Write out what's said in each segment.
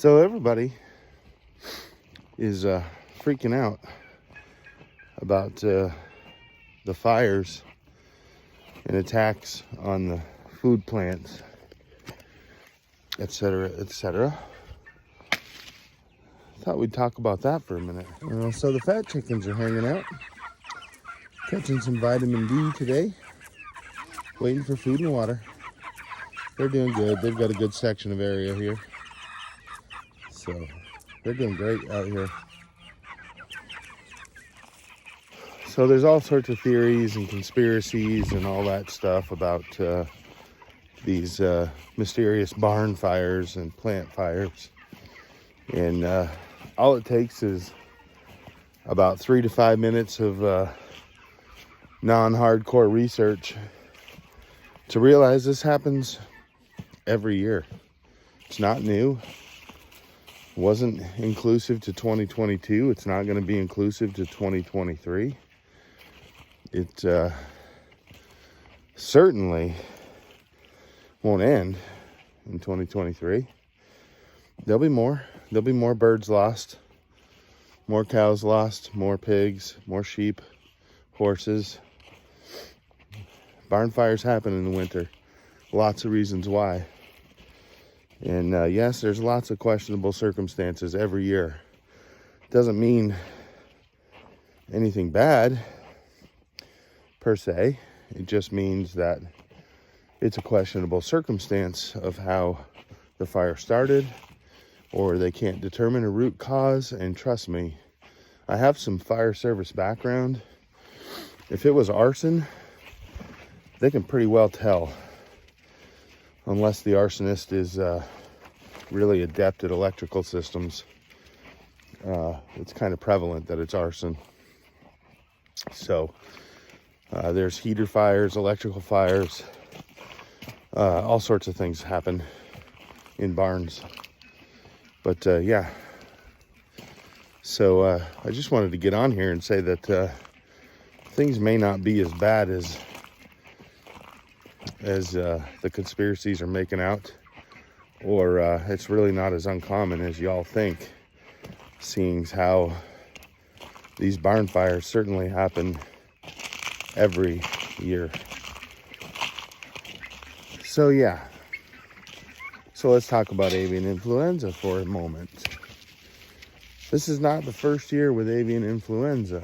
So everybody is freaking out about the fires and attacks on the food plants, etc., etc. Thought we'd talk about that for a minute. So the fat chickens are hanging out, catching some vitamin D today, waiting for food and water. They're doing good. They've got a good section of area here, so they're doing great out here. So there's all sorts of theories and conspiracies and all that stuff about these mysterious barn fires and plant fires. And all it takes is about 3 to 5 minutes of non-hardcore research to realize this happens every year. It's not new. It wasn't inclusive to 2022. It's not going to be inclusive to 2023. It certainly won't end in 2023. There'll be more. There'll be more birds lost, more cows lost, more pigs, more sheep, horses. Barn fires happen in the winter. Lots of reasons why. And yes, there's lots of questionable circumstances every year. Doesn't mean anything bad per se. It just means that it's a questionable circumstance of how the fire started, or they can't determine a root cause. And trust me, I have some fire service background. If it was arson, they can pretty well tell, unless the arsonist is really adept at electrical systems. It's kind of prevalent that it's arson. So there's heater fires, electrical fires, all sorts of things happen in barns. But yeah, so I just wanted to get on here and say that things may not be as bad as the conspiracies are making out, or it's really not as uncommon as y'all think, seeing how these barn fires certainly happen every year. So yeah, so let's talk about avian influenza for a moment. This is not the first year with avian influenza.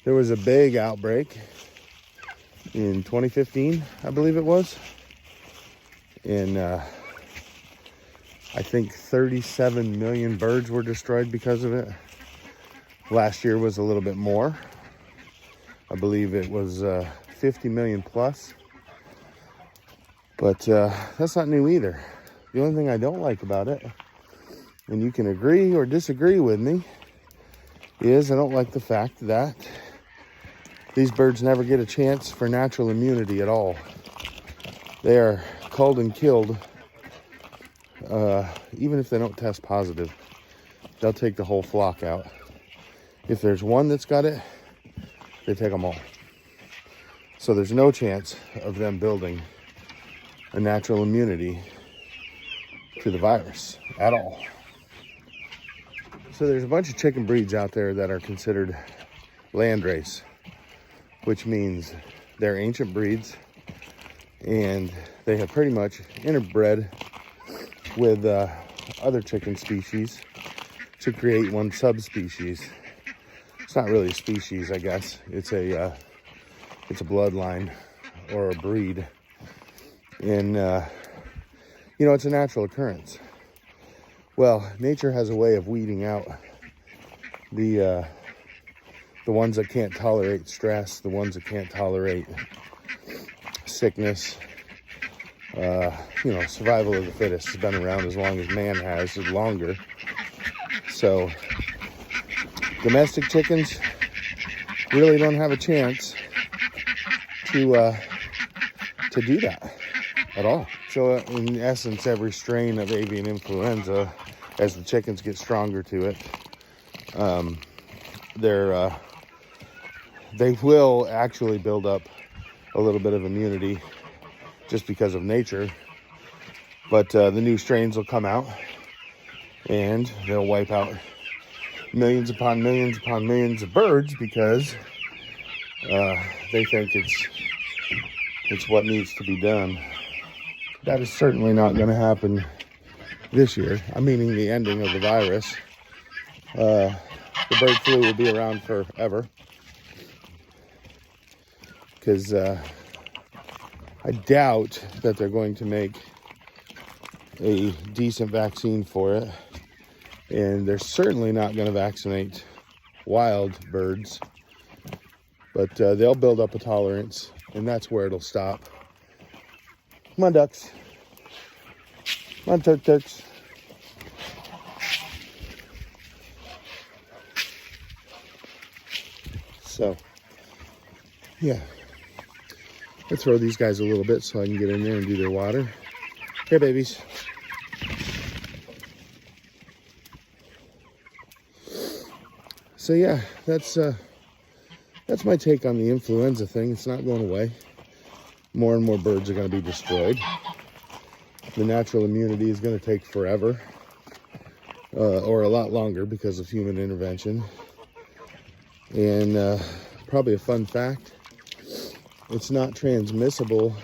There was a big outbreak in 2015, I believe it was. And I think 37 million birds were destroyed because of it. Last year was a little bit more. I believe it was 50 million plus. But that's not new either. The only thing I don't like about it, and you can agree or disagree with me, is I don't like the fact that these birds never get a chance for natural immunity at all. They are culled and killed, even if they don't test positive. They'll take the whole flock out. If there's one that's got it, they take them all. So there's no chance of them building a natural immunity to the virus at all. So there's a bunch of chicken breeds out there that are considered landrace, which means they're ancient breeds and they have pretty much interbred with other chicken species to create one subspecies. It's not really a species, I guess. It's a bloodline or a breed. And it's a natural occurrence. Well, nature has a way of weeding out the ones that can't tolerate stress, the ones that can't tolerate sickness. Survival of the fittest has been around as long as man has, or longer. So domestic chickens really don't have a chance to do that at all. So in essence, every strain of avian influenza, as the chickens get stronger to it, they will actually build up a little bit of immunity just because of nature. But the new strains will come out And they'll wipe out millions upon millions upon millions of birds because they think it's what needs to be done. That is certainly not going to happen this year. I'm meaning the ending of the virus. The bird flu will be around forever because I doubt that they're going to make a decent vaccine for it, and they're certainly not going to vaccinate wild birds, but they'll build up a tolerance, and that's where it'll stop. Come on, ducks. Come on, turks. So, yeah. Let's throw these guys a little bit so I can get in there and do their water. Here, babies. So yeah, that's my take on the influenza thing. It's not going away. More and more birds are going to be destroyed. The natural immunity is going to take forever, or a lot longer because of human intervention. And probably a fun fact, it's not transmissible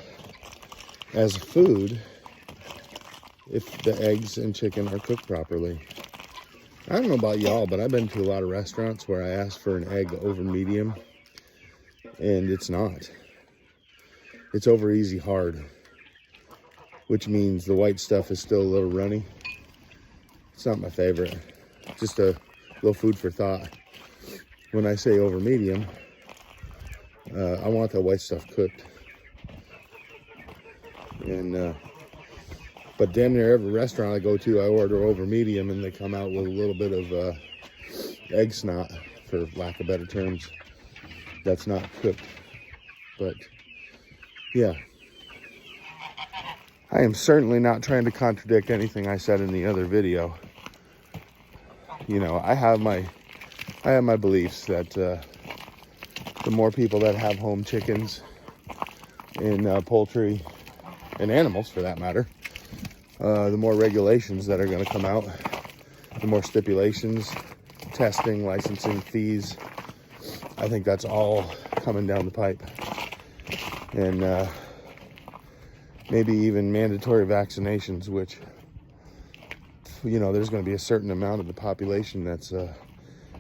as a food if the eggs and chicken are cooked properly. I don't know about y'all, but I've been to a lot of restaurants where I asked for an egg over medium, and it's not. It's over easy hard, which means the white stuff is still a little runny. It's not my favorite. Just a little food for thought. When I say over medium, I want the white stuff cooked. And but damn near every restaurant I go to, I order over medium, and they come out with a little bit of egg snot, for lack of better terms, that's not cooked. But yeah, I am certainly not trying to contradict anything I said in the other video. You know, I have my beliefs that the more people that have home chickens and poultry and animals, for that matter, the more regulations that are going to come out, the more stipulations, testing, licensing, fees. I think that's all coming down the pipe. And maybe even mandatory vaccinations, which, you know, there's going to be a certain amount of the population that's not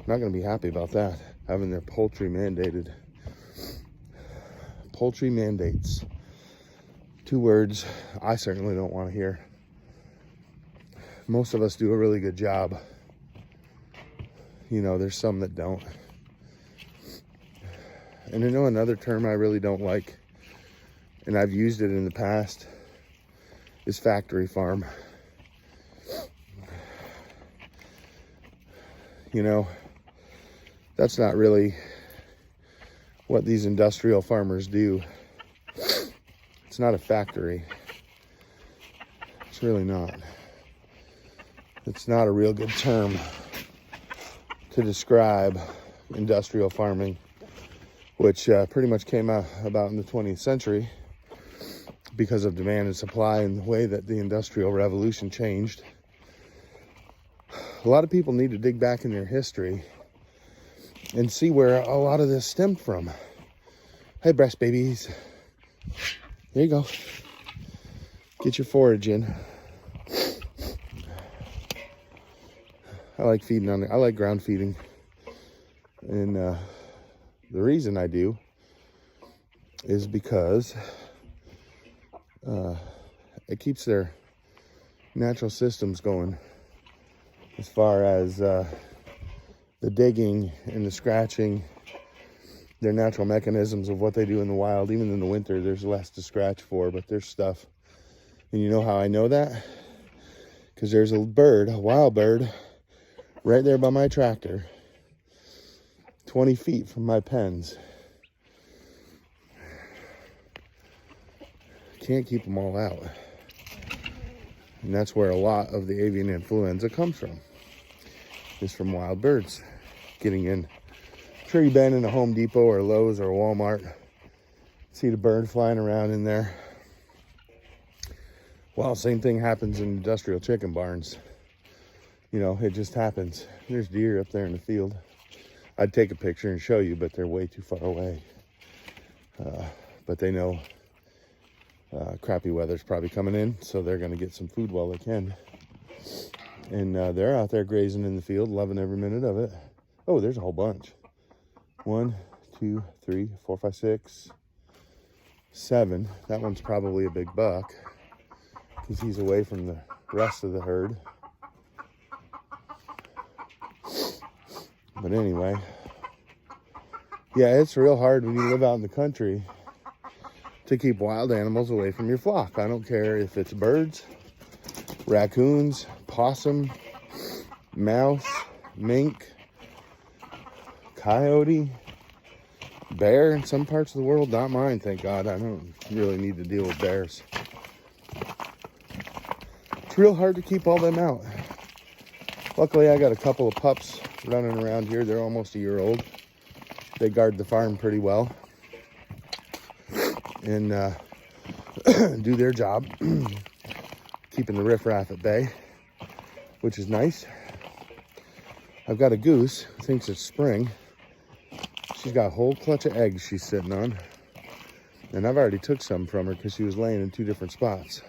going to be happy about that, having their poultry mandated. Poultry mandates. 2 words I certainly don't want to hear. Most of us do a really good job. You know, there's some that don't. And I know another term I really don't like, and I've used it in the past, is factory farm. You know, that's not really what these industrial farmers do. It's not a factory. It's really not. It's not a real good term to describe industrial farming, which pretty much came out about in the 20th century because of demand and supply and the way that the Industrial Revolution changed. A lot of people need to dig back in their history and see where a lot of this stemmed from. Hey, breast babies. There you go. Get your forage in. I like feeding on it. I like ground feeding. And the reason I do is because it keeps their natural systems going, as far as the digging and the scratching, their natural mechanisms of what they do in the wild. Even in the winter, there's less to scratch for, but there's stuff. And you know how I know that? Because there's a bird, a wild bird, right there by my tractor, 20 feet from my pens. Can't keep them all out. And that's where a lot of the avian influenza comes from, is from wild birds getting in. I'm sure you've been in a Home Depot or Lowe's or Walmart, see the bird flying around in there. Well, same thing happens in industrial chicken barns. you know, it just happens. There's deer up there in the field. I'd take a picture and show you, but they're way too far away. But they know crappy weather's probably coming in, so they're going to get some food while they can. And they're out there grazing in the field, loving every minute of it. Oh, there's a whole bunch. 1, 2, 3, 4, 5, 6, 7. That one's probably a big buck because he's away from the rest of the herd. But anyway, yeah, it's real hard when you live out in the country to keep wild animals away from your flock. I don't care if it's birds, raccoons, possum, mouse, mink, coyote, bear in some parts of the world. Not mine, thank God. I don't really need to deal with bears. It's real hard to keep all them out. Luckily, I got a couple of pups running around here. They're almost a year old. They guard the farm pretty well and do their job, keeping the riffraff at bay, which is nice. I've got a goose who thinks it's spring. She's got a whole clutch of eggs she's sitting on. And I've already took some from her because she was laying in 2 different spots.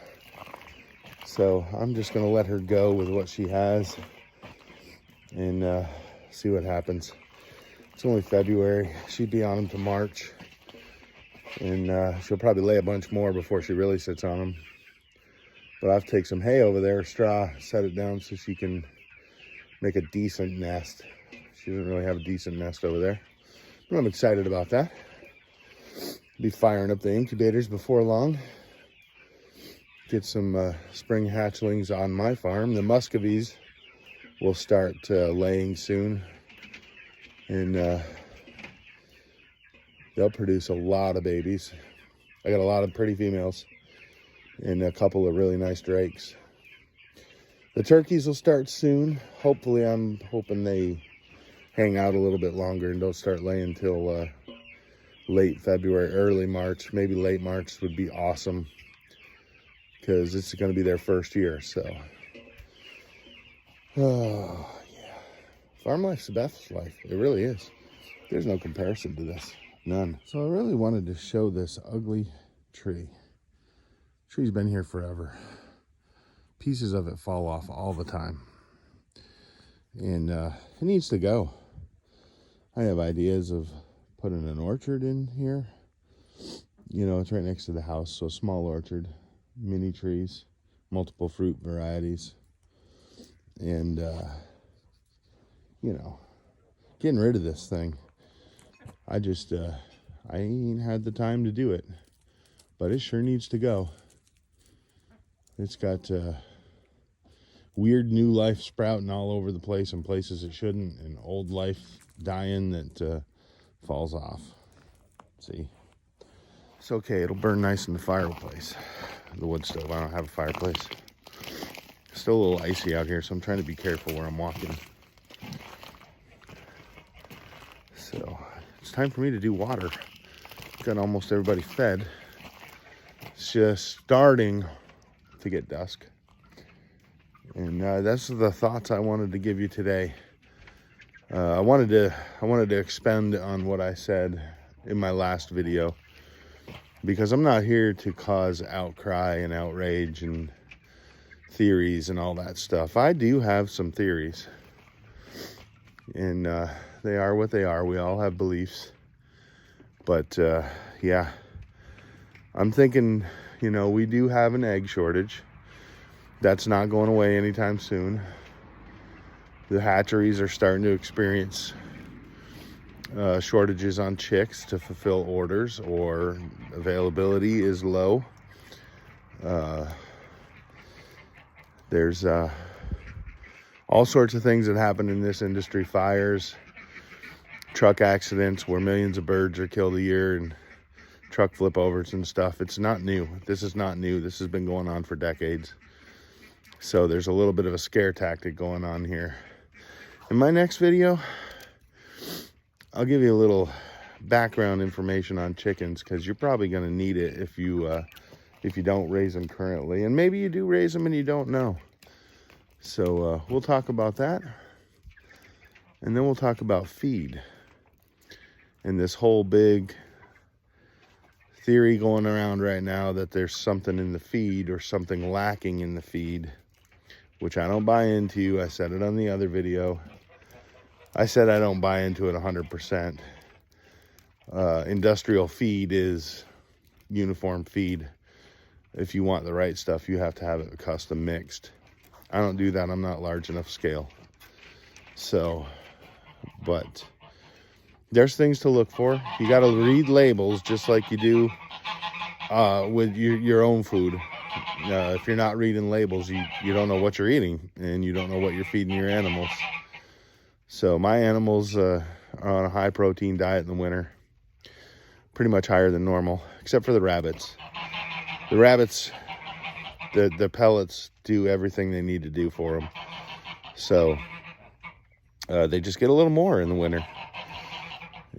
So I'm just going to let her go with what she has and see what happens. It's only February. She'd be on them to March. And she'll probably lay a bunch more before she really sits on them. But I've taken some hay over there, straw, set it down so she can make a decent nest. She doesn't really have a decent nest over there. But I'm excited about that. Be firing up the incubators before long. Get some spring hatchlings on my farm. The Muscovies will start laying soon. And they'll produce a lot of babies. I got a lot of pretty females and a couple of really nice drakes. The turkeys will start soon. Hopefully, I'm hoping they hang out a little bit longer and don't start laying till late February, early March. Maybe late March would be awesome because it's going to be their first year. So, oh, yeah. Farm life's the best life. It really is. There's no comparison to this. None. So I really wanted to show this ugly tree. Tree's been here forever. Pieces of it fall off all the time. And it needs to go. I have ideas of putting an orchard in here. You know, it's right next to the house, so a small orchard, mini trees, multiple fruit varieties. And, you know, getting rid of this thing. I ain't had the time to do it, but it sure needs to go. It's got weird new life sprouting all over the place in places it shouldn't, and old life dying that falls off. See? It's okay, it'll burn nice in the fireplace, the wood stove. I don't have a fireplace. It's still a little icy out here, so I'm trying to be careful where I'm walking. So it's time for me to do water. Got almost everybody fed. It's just starting to get dusk. And that's the thoughts I wanted to give you today. I wanted to expand on what I said in my last video, because I'm not here to cause outcry and outrage and theories and all that stuff. I do have some theories, and they are what they are. We all have beliefs. But yeah, I'm thinking, you know, we do have an egg shortage. That's not going away anytime soon. The hatcheries are starting to experience shortages on chicks to fulfill orders, or availability is low. There's all sorts of things that happen in this industry. Fires, truck accidents where millions of birds are killed a year, and truck flip overs and stuff. It's not new. This is not new. This has been going on for decades. So there's a little bit of a scare tactic going on here. In my next video, I'll give you a little background information on chickens, because you're probably going to need it if you don't raise them currently. And maybe you do raise them and you don't know. So we'll talk about that. And then we'll talk about feed and this whole big theory going around right now that there's something in the feed or something lacking in the feed, which I don't buy into. I said it on the other video. I said I don't buy into it 100%. Industrial feed is uniform feed. If you want the right stuff, you have to have it custom mixed. I don't do that. I'm not large enough scale. So, but there's things to look for. You got to read labels just like you do with your own food. If you're not reading labels, you don't know what you're eating, and you don't know what you're feeding your animals. So my animals are on a high protein diet in the winter, pretty much higher than normal, except for the rabbits. The rabbits, the pellets do everything they need to do for them. So they just get a little more in the winter,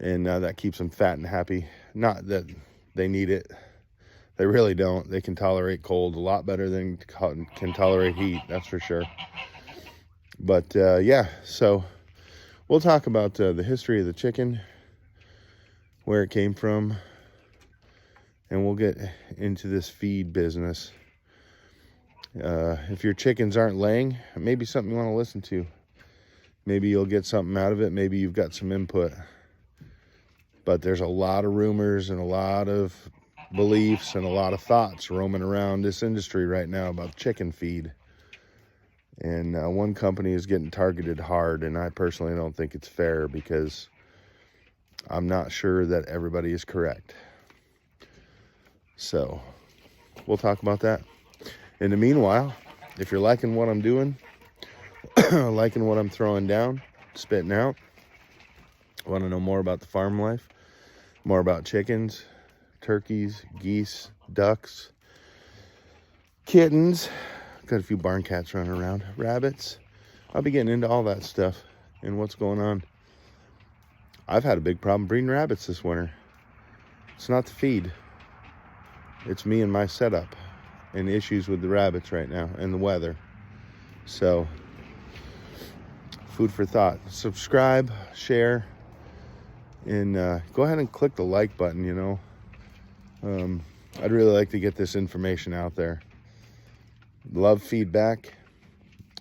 and that keeps them fat and happy. Not that they need it. They really don't. They can tolerate cold a lot better than can tolerate heat, that's for sure. But yeah, so we'll talk about the history of the chicken, where it came from, and we'll get into this feed business. If your chickens aren't laying, maybe something you want to listen to. Maybe you'll get something out of it. Maybe you've got some input. But there's a lot of rumors and a lot of beliefs and a lot of thoughts roaming around this industry right now about chicken feed. And one company is getting targeted hard, and I personally don't think it's fair, because I'm not sure that everybody is correct. So we'll talk about that. In the meanwhile, if you're liking what I'm doing, liking what I'm throwing down, spitting out, want to know more about the farm life, more about chickens, turkeys, geese, ducks, kittens, got a few barn cats running around, rabbits, I'll be getting into all that stuff and what's going on. I've had a big problem breeding rabbits this winter. It's not the feed. It's me and my setup and issues with the rabbits right now and the weather. So, food for thought. Subscribe, share, and go ahead and click the like button, you know. I'd really like to get this information out there. Love feedback,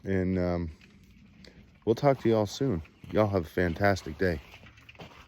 and we'll talk to you all soon. Y'all have a fantastic day.